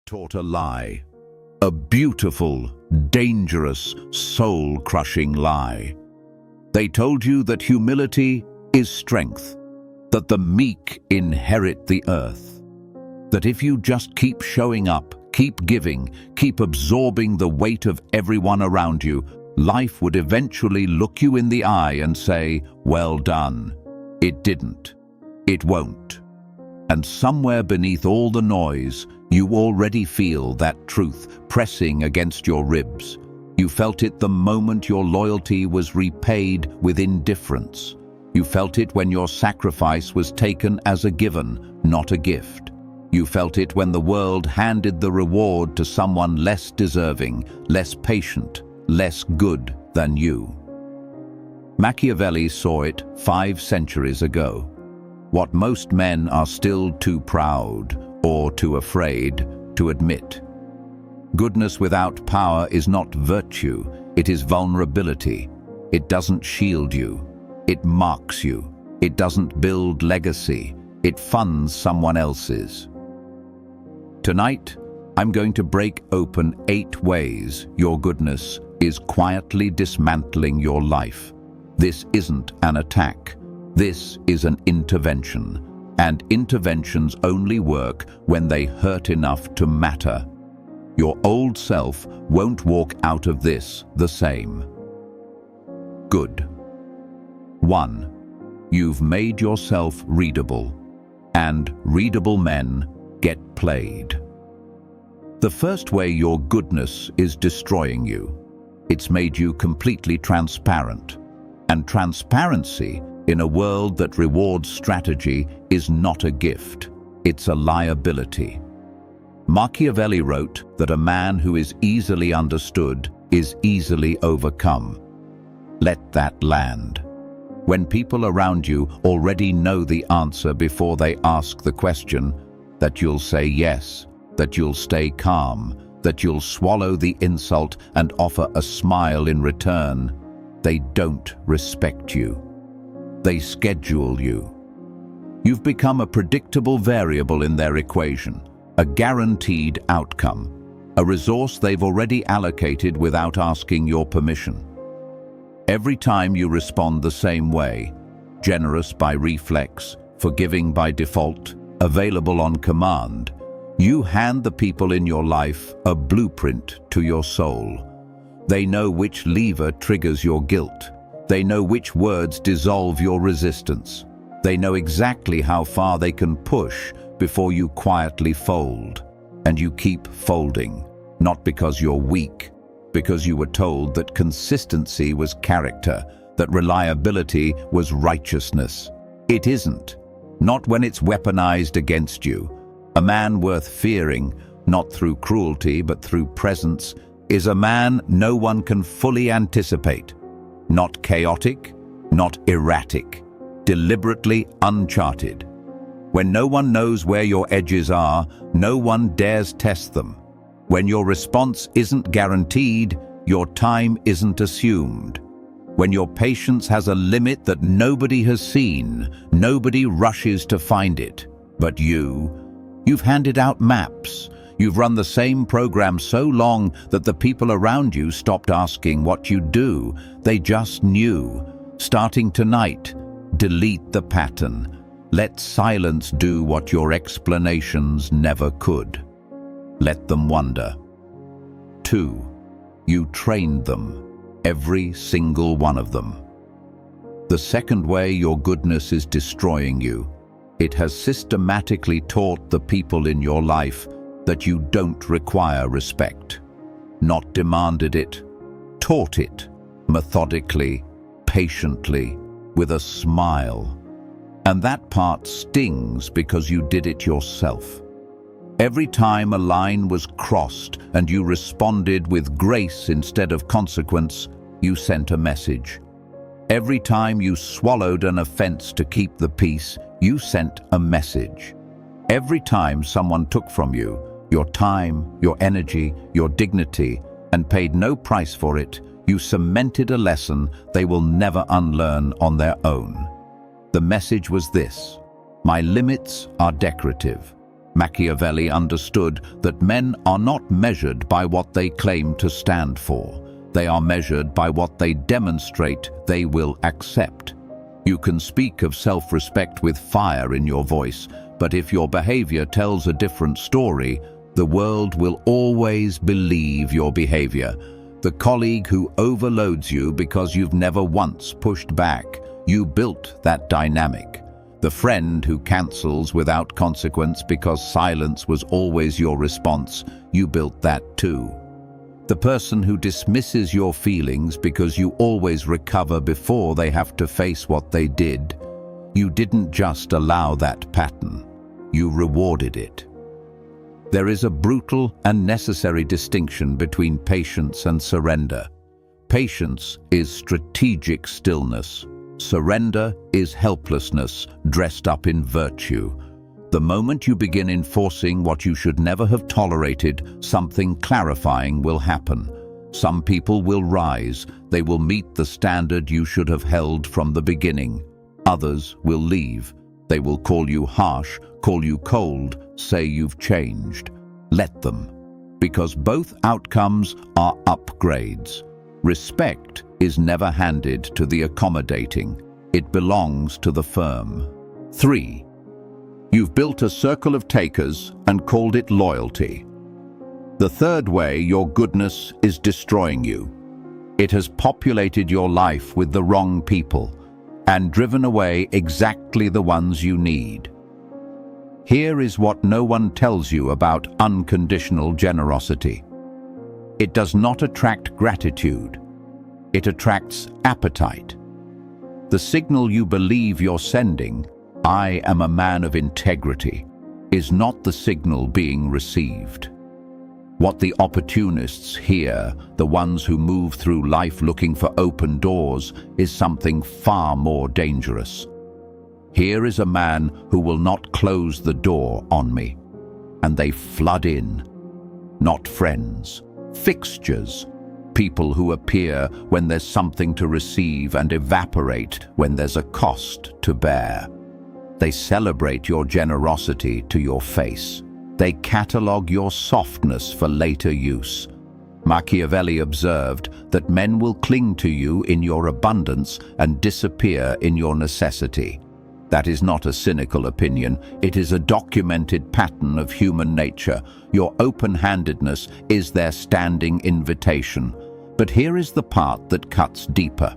taught a lie. A beautiful, dangerous, soul-crushing lie. They told you that humility is strength, that the meek inherit the earth, that if you just keep showing up, keep giving, keep absorbing the weight of everyone around you, life would eventually look you in the eye and say, "Well done." It didn't. It won't. And somewhere beneath all the noise, you already feel that truth pressing against your ribs. You felt it the moment your loyalty was repaid with indifference. You felt it when your sacrifice was taken as a given, not a gift. You felt it when the world handed the reward to someone less deserving, less patient, less good than you. Machiavelli saw it 5 centuries ago. What most men are still too proud or too afraid to admit. Goodness without power is not virtue, it is vulnerability. It doesn't shield you, it marks you. It doesn't build legacy, it funds someone else's. Tonight, I'm going to break open 8 ways your goodness is quietly dismantling your life. This isn't an attack. This is an intervention. And interventions only work when they hurt enough to matter. Your old self won't walk out of this the same. Good. 1. You've made yourself readable. And readable men get played. The first way your goodness is destroying you. It's made you completely transparent. And transparency in a world that rewards strategy is not a gift, it's a liability. Machiavelli wrote that a man who is easily understood is easily overcome. Let that land. When people around you already know the answer before they ask the question, that you'll say yes, that you'll stay calm, that you'll swallow the insult and offer a smile in return, they don't respect you. They schedule you. You've become a predictable variable in their equation, a guaranteed outcome, a resource they've already allocated without asking your permission. Every time you respond the same way, generous by reflex, forgiving by default, available on command, you hand the people in your life a blueprint to your soul. They know which lever triggers your guilt. They know which words dissolve your resistance. They know exactly how far they can push before you quietly fold. And you keep folding, not because you're weak, because you were told that consistency was character, that reliability was righteousness. It isn't. Not when it's weaponized against you. A man worth fearing, not through cruelty but through presence, is a man no one can fully anticipate. Not chaotic, not erratic, deliberately uncharted. When no one knows where your edges are, no one dares test them. When your response isn't guaranteed, your time isn't assumed. When your patience has a limit that nobody has seen, nobody rushes to find it. But you've handed out maps. You've run the same program so long that the people around you stopped asking what you do. They just knew. Starting tonight, delete the pattern. Let silence do what your explanations never could. Let them wonder. 2. You trained them, every single one of them. The second way your goodness is destroying you, it has systematically taught the people in your life that you don't require respect. Not demanded it, taught it, methodically, patiently, with a smile. And that part stings because you did it yourself. Every time a line was crossed and you responded with grace instead of consequence, you sent a message. Every time you swallowed an offense to keep the peace, you sent a message. Every time someone took from you, your time, your energy, your dignity, and paid no price for it, you cemented a lesson they will never unlearn on their own. The message was this: my limits are decorative. Machiavelli understood that men are not measured by what they claim to stand for. They are measured by what they demonstrate they will accept. You can speak of self-respect with fire in your voice, but if your behavior tells a different story, the world will always believe your behavior. The colleague who overloads you because you've never once pushed back, you built that dynamic. The friend who cancels without consequence because silence was always your response, you built that too. The person who dismisses your feelings because you always recover before they have to face what they did, you didn't just allow that pattern, you rewarded it. There is a brutal and necessary distinction between patience and surrender. Patience is strategic stillness. Surrender is helplessness dressed up in virtue. The moment you begin enforcing what you should never have tolerated, something clarifying will happen. Some people will rise. They will meet the standard you should have held from the beginning. Others will leave. They will call you harsh, call you cold, say you've changed. Let them, because both outcomes are upgrades. Respect is never handed to the accommodating. It belongs to the firm. 3. You've built a circle of takers and called it loyalty. The third way your goodness is destroying you. It has populated your life with the wrong people and driven away exactly the ones you need. Here is what no one tells you about unconditional generosity. It does not attract gratitude. It attracts appetite. The signal you believe you're sending, "I am a man of integrity," is not the signal being received. What the opportunists hear, the ones who move through life looking for open doors, is something far more dangerous. Here is a man who will not close the door on me. And they flood in. Not friends, fixtures, people who appear when there's something to receive and evaporate when there's a cost to bear. They celebrate your generosity to your face. They catalogue your softness for later use. Machiavelli observed that men will cling to you in your abundance and disappear in your necessity. That is not a cynical opinion. It is a documented pattern of human nature. Your open-handedness is their standing invitation. But here is the part that cuts deeper.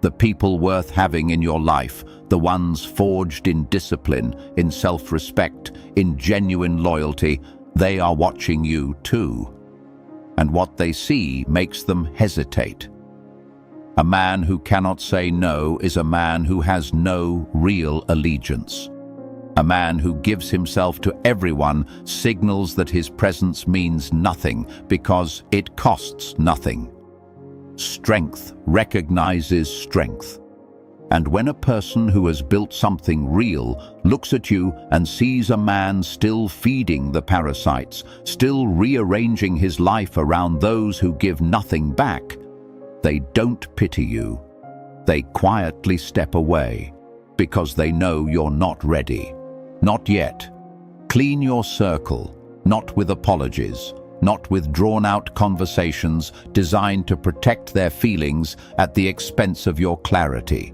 The people worth having in your life, the ones forged in discipline, in self-respect, in genuine loyalty, they are watching you too. And what they see makes them hesitate. A man who cannot say no is a man who has no real allegiance. A man who gives himself to everyone signals that his presence means nothing because it costs nothing. Strength recognizes strength. And when a person who has built something real looks at you and sees a man still feeding the parasites, still rearranging his life around those who give nothing back, they don't pity you. They quietly step away because they know you're not ready. Not yet. Clean your circle, not with apologies, not with drawn-out conversations designed to protect their feelings at the expense of your clarity.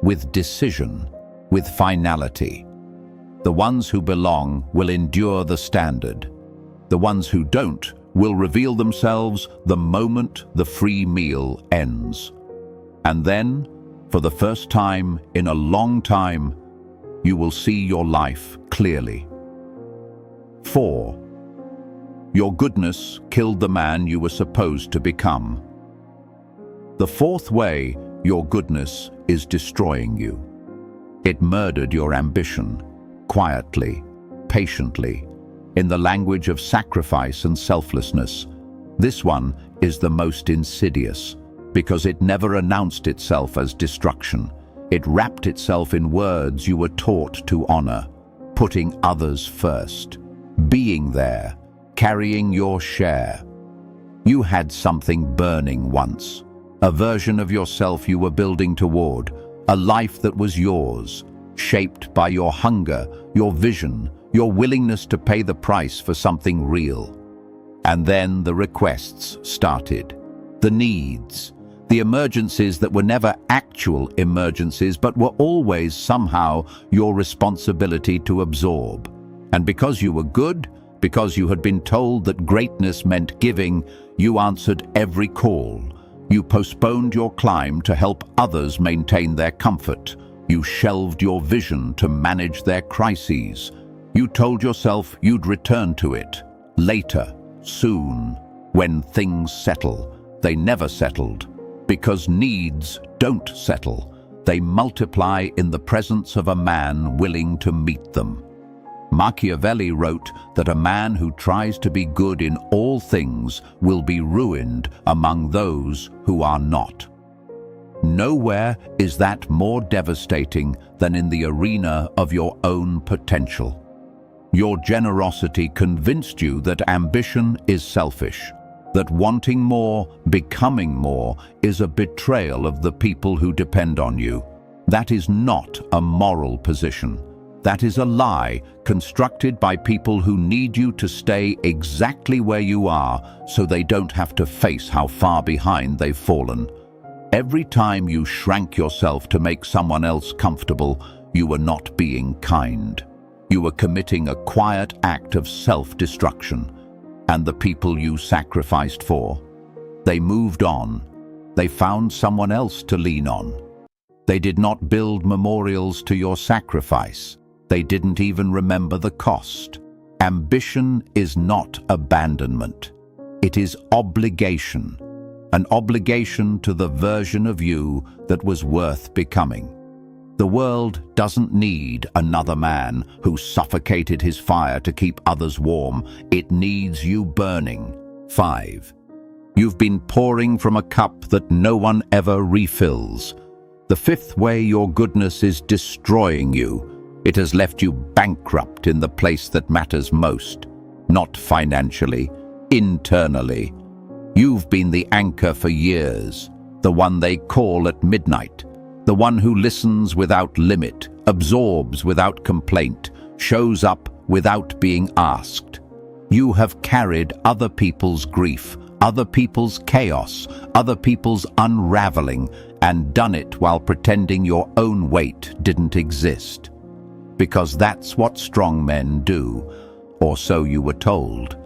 With decision, with finality. The ones who belong will endure the standard. The ones who don't will reveal themselves the moment the free meal ends. And then, for the first time in a long time, you will see your life clearly. 4. Your goodness killed the man you were supposed to become. The fourth way your goodness is destroying you. It murdered your ambition, quietly, patiently, in the language of sacrifice and selflessness. This one is the most insidious, because it never announced itself as destruction. It wrapped itself in words you were taught to honor, putting others first, being there, carrying your share. You had something burning once, a version of yourself you were building toward, a life that was yours. shaped by your hunger, your vision, your willingness to pay the price for something real. And then the requests started. The needs. The emergencies that were never actual emergencies but were always somehow your responsibility to absorb. And because you were good, because you had been told that greatness meant giving, you answered every call. You postponed your climb to help others maintain their comfort. You shelved your vision to manage their crises. You told yourself you'd return to it. Later, soon, when things settle. They never settled. Because needs don't settle. They multiply in the presence of a man willing to meet them. Machiavelli wrote that a man who tries to be good in all things will be ruined among those who are not. Nowhere is that more devastating than in the arena of your own potential. Your generosity convinced you that ambition is selfish, that wanting more, becoming more, is a betrayal of the people who depend on you. That is not a moral position. That is a lie constructed by people who need you to stay exactly where you are so they don't have to face how far behind they've fallen. Every time you shrank yourself to make someone else comfortable, you were not being kind. You were committing a quiet act of self-destruction. And the people you sacrificed for, they moved on. They found someone else to lean on. They did not build memorials to your sacrifice. They didn't even remember the cost. Ambition is not abandonment. It is obligation. An obligation to the version of you that was worth becoming. The world doesn't need another man who suffocated his fire to keep others warm. It needs you burning. 5. You've been pouring from a cup that no one ever refills. The 5th way your goodness is destroying you. It has left you bankrupt in the place that matters most. Not financially, internally. You've been the anchor for years, the one they call at midnight. The one who listens without limit, absorbs without complaint, shows up without being asked. You have carried other people's grief, other people's chaos, other people's unraveling, and done it while pretending your own weight didn't exist. Because that's what strong men do, or so you were told.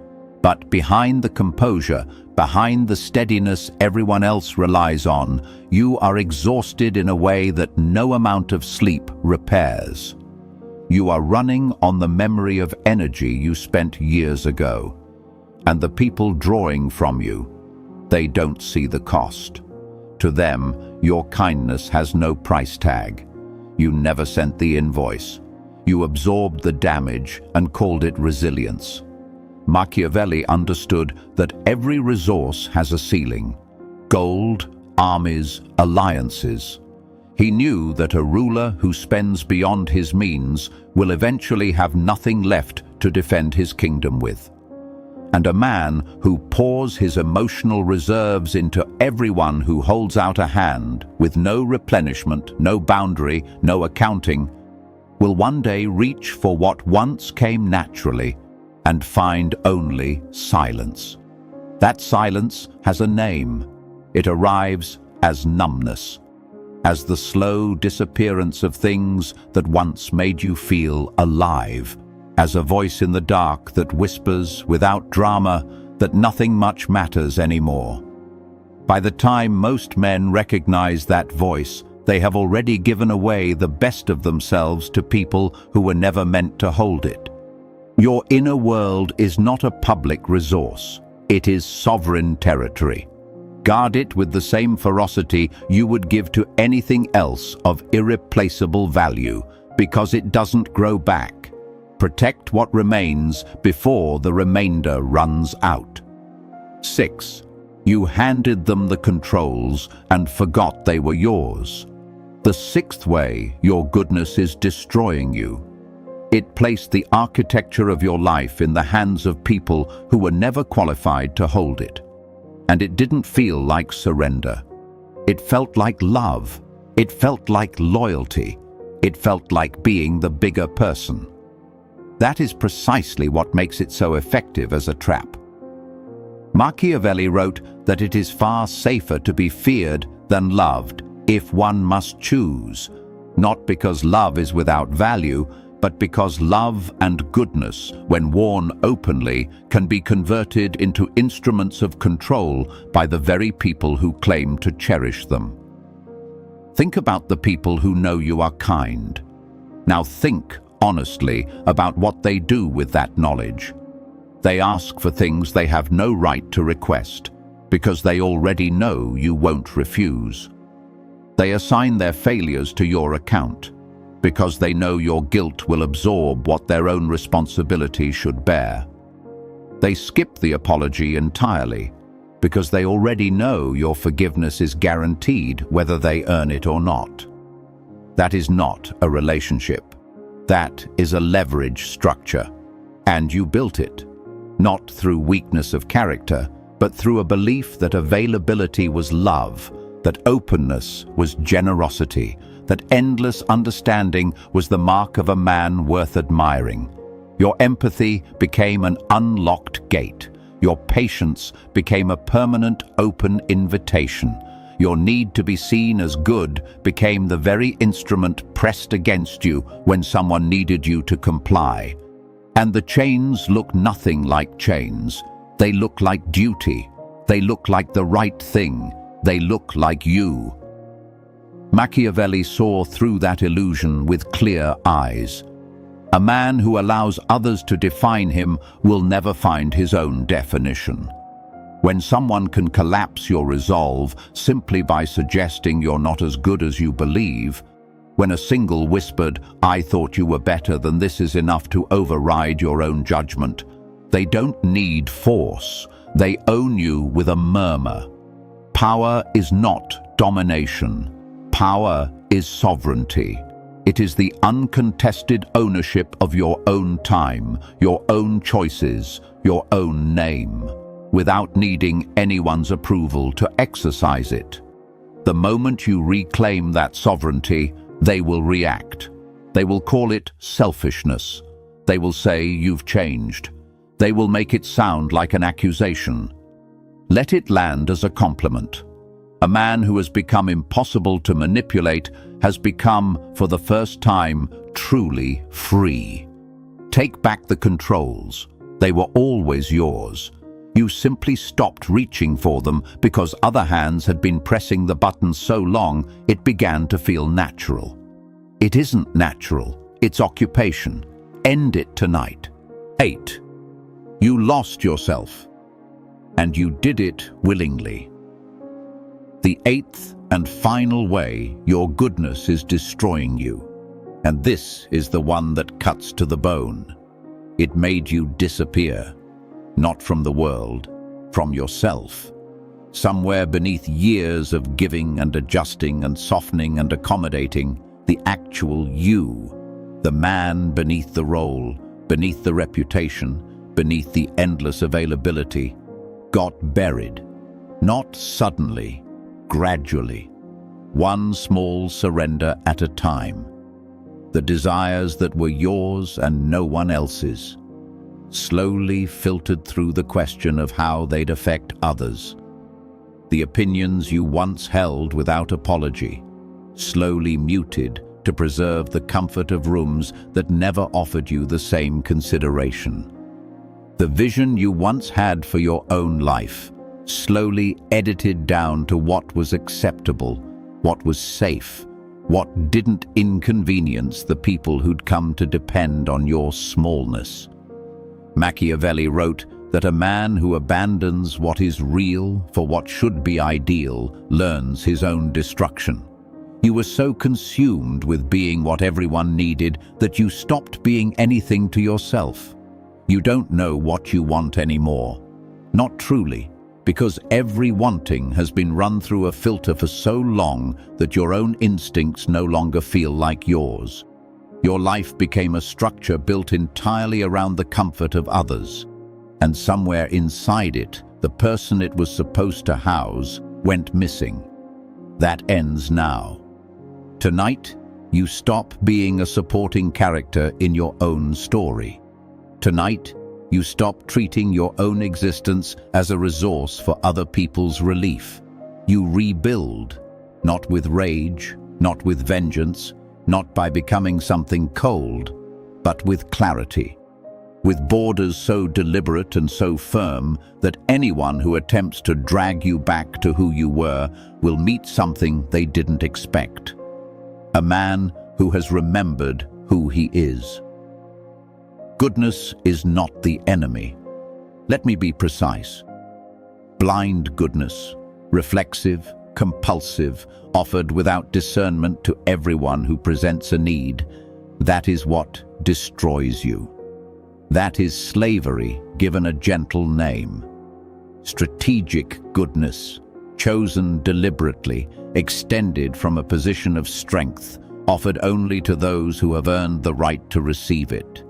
But behind the composure, behind the steadiness everyone else relies on, you are exhausted in a way that no amount of sleep repairs. You are running on the memory of energy you spent years ago. And the people drawing from you, they don't see the cost. To them, your kindness has no price tag. You never sent the invoice. You absorbed the damage and called it resilience. Machiavelli understood that every resource has a ceiling. Gold, armies, alliances. He knew that a ruler who spends beyond his means will eventually have nothing left to defend his kingdom with. And a man who pours his emotional reserves into everyone who holds out a hand with no replenishment, no boundary, no accounting, will one day reach for what once came naturally and find only silence. That silence has a name. It arrives as numbness, as the slow disappearance of things that once made you feel alive, as a voice in the dark that whispers without drama that nothing much matters anymore. By the time most men recognize that voice, they have already given away the best of themselves to people who were never meant to hold it. Your inner world is not a public resource. It is sovereign territory. Guard it with the same ferocity you would give to anything else of irreplaceable value, because it doesn't grow back. Protect what remains before the remainder runs out. 6. You handed them the controls and forgot they were yours. The 6th way your goodness is destroying you. It placed the architecture of your life in the hands of people who were never qualified to hold it. And it didn't feel like surrender. It felt like love. It felt like loyalty. It felt like being the bigger person. That is precisely what makes it so effective as a trap. Machiavelli wrote that it is far safer to be feared than loved if one must choose, not because love is without value, but because love and goodness, when worn openly, can be converted into instruments of control by the very people who claim to cherish them. Think about the people who know you are kind. Now think honestly about what they do with that knowledge. They ask for things they have no right to request, because they already know you won't refuse. They assign their failures to your account, because they know your guilt will absorb what their own responsibility should bear. They skip the apology entirely, because they already know your forgiveness is guaranteed whether they earn it or not. That is not a relationship. That is a leverage structure, and you built it, not through weakness of character, but through a belief that availability was love, that openness was generosity, that endless understanding was the mark of a man worth admiring. Your empathy became an unlocked gate. Your patience became a permanent open invitation. Your need to be seen as good became the very instrument pressed against you when someone needed you to comply. And the chains look nothing like chains. They look like duty. They look like the right thing. They look like you. Machiavelli saw through that illusion with clear eyes. A man who allows others to define him will never find his own definition. When someone can collapse your resolve simply by suggesting you're not as good as you believe, when a single whispered, "I thought you were better than this," is enough to override your own judgment, they don't need force. They own you with a murmur. Power is not domination. Power is sovereignty. It is the uncontested ownership of your own time, your own choices, your own name, without needing anyone's approval to exercise it. The moment you reclaim that sovereignty, they will react. They will call it selfishness. They will say you've changed. They will make it sound like an accusation. Let it land as a compliment. A man who has become impossible to manipulate has become, for the first time, truly free. Take back the controls. They were always yours. You simply stopped reaching for them because other hands had been pressing the button so long it began to feel natural. It isn't natural, it's occupation. End it tonight. 8. You lost yourself, and you did it willingly. The 8th and final way your goodness is destroying you, and this is the one that cuts to the bone. It made you disappear, not from the world, from yourself. Somewhere beneath years of giving and adjusting and softening and accommodating, the actual you, the man beneath the role, beneath the reputation, beneath the endless availability, got buried, not suddenly, gradually, one small surrender at a time. The desires that were yours and no one else's, slowly filtered through the question of how they'd affect others. The opinions you once held without apology, slowly muted to preserve the comfort of rooms that never offered you the same consideration. The vision you once had for your own life, slowly edited down to what was acceptable, what was safe, what didn't inconvenience the people who'd come to depend on your smallness. Machiavelli wrote that a man who abandons what is real for what should be ideal learns his own destruction. You were so consumed with being what everyone needed that you stopped being anything to yourself. You don't know what you want anymore. Not truly, because every wanting has been run through a filter for so long that your own instincts no longer feel like yours. Your life became a structure built entirely around the comfort of others, and somewhere inside it, the person it was supposed to house went missing. That ends now. Tonight, you stop being a supporting character in your own story. Tonight, you stop treating your own existence as a resource for other people's relief. You rebuild, not with rage, not with vengeance, not by becoming something cold, but with clarity. With borders so deliberate and so firm that anyone who attempts to drag you back to who you were will meet something they didn't expect. A man who has remembered who he is. Goodness is not the enemy. Let me be precise. Blind goodness, reflexive, compulsive, offered without discernment to everyone who presents a need, that is what destroys you. That is slavery given a gentle name. Strategic goodness, chosen deliberately, extended from a position of strength, offered only to those who have earned the right to receive it.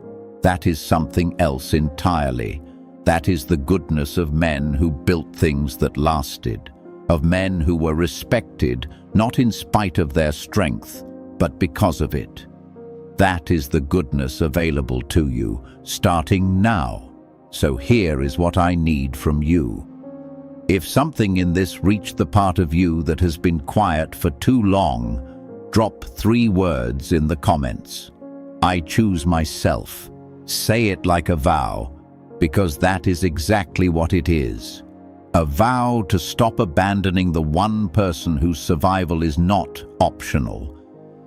That is something else entirely. That is the goodness of men who built things that lasted, of men who were respected not in spite of their strength, but because of it. That is the goodness available to you, starting now. So here is what I need from you. If something in this reached the part of you that has been quiet for too long, drop 3 words in the comments. I choose myself. Say it like a vow, because that is exactly what it is. A vow to stop abandoning the one person whose survival is not optional.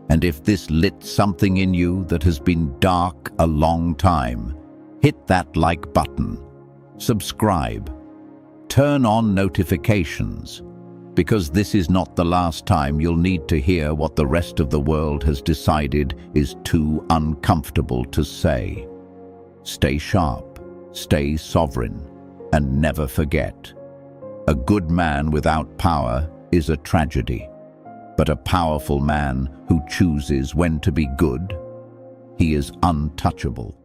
And if this lit something in you that has been dark a long time, hit that like button. Subscribe. Turn on notifications, because this is not the last time you'll need to hear what the rest of the world has decided is too uncomfortable to say. Stay sharp, stay sovereign, and never forget. A good man without power is a tragedy. But a powerful man who chooses when to be good, he is untouchable.